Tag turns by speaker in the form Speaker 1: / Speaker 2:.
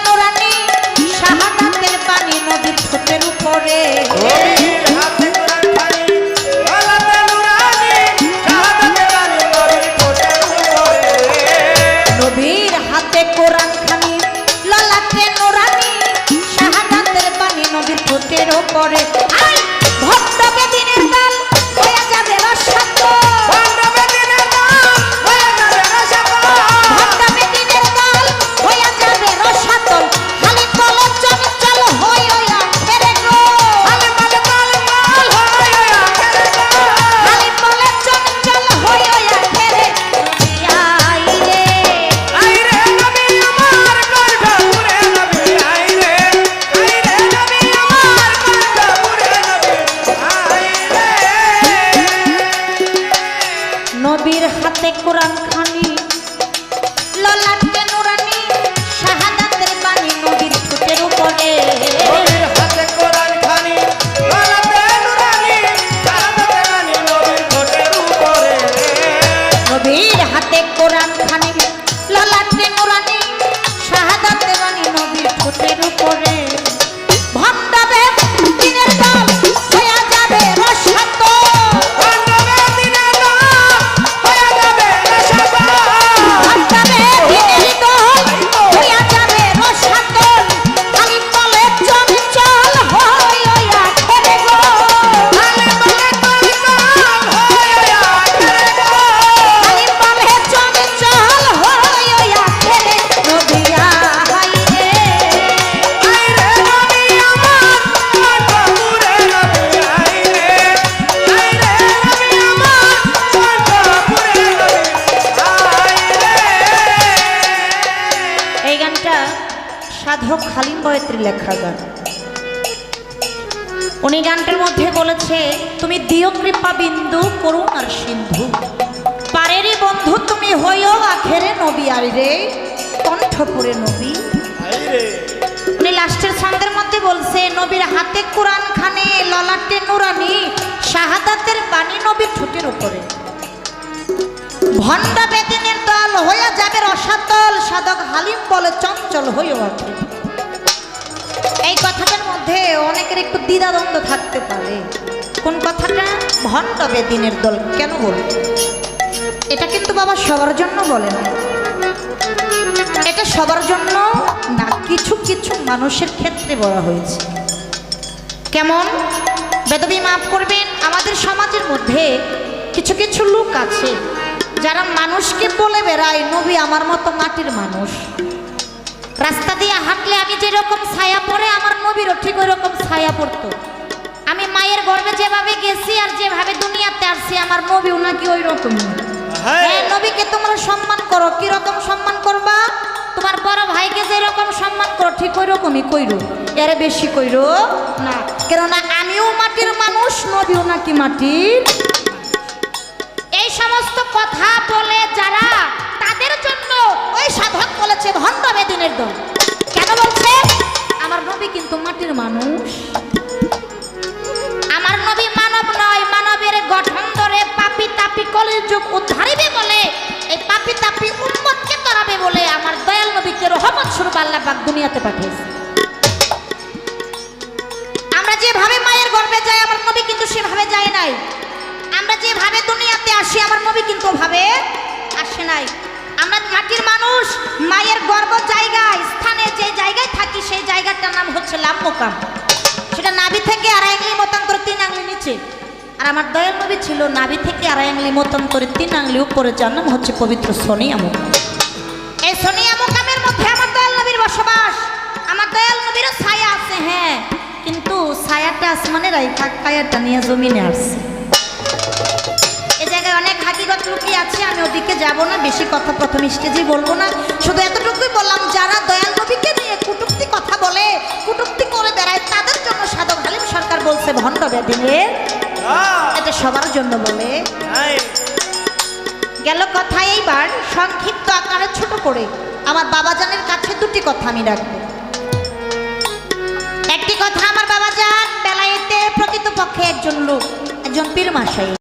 Speaker 1: নুরানি শাহাদাতের বাণী নবীর ঠোঁটের উপরে নবীর হাতে কোরআন খানি ললাটে নুরানি শাহাদাতের বাণী নবীর ঠোঁটের উপরে ভক্ত বেদিনের দল হয়ে যাবে রসাত নবীর হাতে কোরআন খানি ললাটে নুরানি শাহাদাতের বাণী নবীর ঠোঁটের উপরে নবীর হাতে কোরআন খানি ললাটে নুরানি শাহাদাতের বাণী নবীর ঠোঁটের উপরে নবীর হাতে কোরআন খানি ললাটে নুরানি শাহাদাতের বাণী নবীর ঠোঁটের উপরে ভণ্ডবে দিনের দল হয়ে যাবে রসাত সাধক হালিম বয়াতির লেখা গান। উনি গানটার মধ্যে বলেছে, তুমি দিও কৃপা বিন্দু করুণার সিন্ধু, পারেরই বন্ধু তুমি হইও আখেরে নবী আইরে কণ্ঠপুরে নবী। উনি লাস্টের ছন্দের মধ্যে বলছে, নবীর হাতে কোরআন খানে ললাটে নুরানি শাহাদাতের বাণী নবীর ঠোঁটের উপরে ভণ্ড বেদিনের দল হইয়া যাবে রসাতল, সাধক হালিম বলে চঞ্চল হইও আছে। এই কথাটার মধ্যে অনেকের একটু দ্বিধাদ্বন্দ্ব থাকতে পারে, কোন কথাটা? ভণ্ড বেদিনের দল কেন বলে? এটা কিন্তু বাবা সবার জন্য বলে না, এটা সবার জন্য না, কিছু কিছু মানুষের ক্ষেত্রে বলা হয়েছে। কেমন? বেদবী মাফ করবেন, আমাদের সমাজের মধ্যে কিছু কিছু লোক আছে যারা মানুষকে বলে বেড়ায় নবী আমার মতো মাটির মানুষ। রাস্তা দিয়ে হাঁটলে আমি যেরকম ছায়া পড়ে আমার নবীরও ঠিক ওই রকম ছায়া পড়তো। আমি মায়ের গর্ভে যেভাবে গেছি আর যেভাবে দুনিয়াতে আসছি আমার নবীও নাকি ওই রকমই। হ্যাঁ, নবীকে তোমরা সম্মান করো, কিরকম সম্মান করবা? তোমার বড় ভাইকে যেরকম সম্মান করো ঠিক ওই রকমই কইরো, এর বেশি কইরো না, কেননা আমিও মাটির মানুষ, নবীও নাকি মাটির। এই সমস্ত কথা বলে যারা, তাদের জন্য ওই সাধক বলেছে ভণ্ড বেদিনের দল। কেন বলছে? আমার নবী কিন্তু মাটির মানুষ, আমার নবী মানব নয়, মানবের গঠন ধরে পাপি তাপি কলিযুগ উদ্ধারিবে বলে, এই পাপি তাপি উম্মতকে তরাবে বলে আমার দয়াল নবীকে রহমত স্বরূপ আল্লাহ পাক দুনিয়াতে পাঠিয়েছে। আমরা যেভাবে মায়ের গর্ভে যাই আমার নবী কিন্তু সেভাবে যায় নাই, আমরা যেভাবে দুনিয়াতে আসি আমার নবী কিন্তু ভাবে আসে নাই। আমরা মাটির মানুষ, মায়ের গর্ভ জায়গায় স্থানে যে জায়গায় থাকি সেই জায়গাটার নাম হচ্ছে লাম্মকাম, সেটা নাভি থেকে আড়াই আঙুলি মতান্তরে 3 আঙুলি নিচে। আর আমার দয়াল নবী ছিল নাভি থেকে আড়াই আঙুলি মতান্তরে 3 আঙুলি উপরে, যার নাম হচ্ছে পবিত্র সোনিয়া মুকাম। এই সোনিয়া মুকামের মধ্যে আমার দয়াল নবীর বসবাস, আমার দয়াল নবীর ছায়া আছে। হ্যাঁ, কিন্তু ছায়াটা আসমানে রাইখা কায়াটা নিয়ে জমিনে আসছে। এই জায়গায় অনেক হাকিগত লুকিয়ে আছে, আমি ওদিকে যাব না, বেশি কথা প্রথম স্টেজেই বলবো না, শুধু এতটুকুই বললাম, যারা দয়াল নবীকে নিয়ে কুটুক্তি কথা বলে, কুটুক্তি করে বেড়ায়, তাদের জন্য সাধক হালিম সরকার বলছে ভণ্ড বেদিনের, এটা সবার জন্য বলে। গেল কথা। এইবার সংক্ষিপ্ত আকারে ছোট করে আমার বাবাজানের কাছে 2টি কথা আমি রাখবো। একটি কথা, আমার বাবাজান বেলায়েতে প্রকৃতপক্ষে একজন লোক, একজন পীর মাশাইখ।